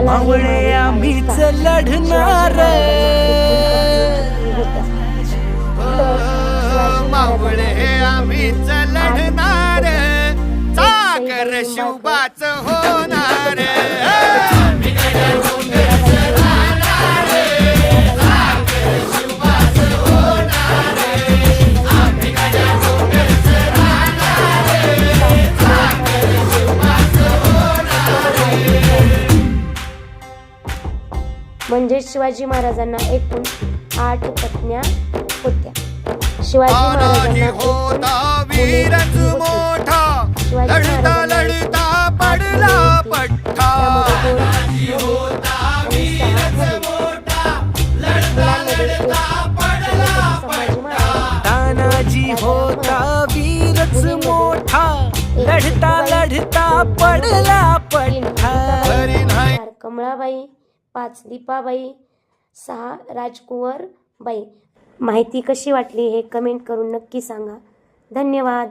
मला हे मावळे मारे आम्हीच मारेच का? लढणार मावळे आम्हीच लढणार चाकर शिवबाच होणार म्हणजे शिवाजी महाराजांना एकूण 8 पत्न्या होत्या. शिवाजी महाराजांना होता वीरच मोठा लढता लढता पडला पठ्ठा तानाजी होता वीरच मोठा लढता लढता पडला पठ्ठा. 4 कमळाबाई, 5 दीपाबाई, 6 राजकुंवर बाई. माहिती कशी वाटली हे कमेंट करून नक्की सांगा. धन्यवाद.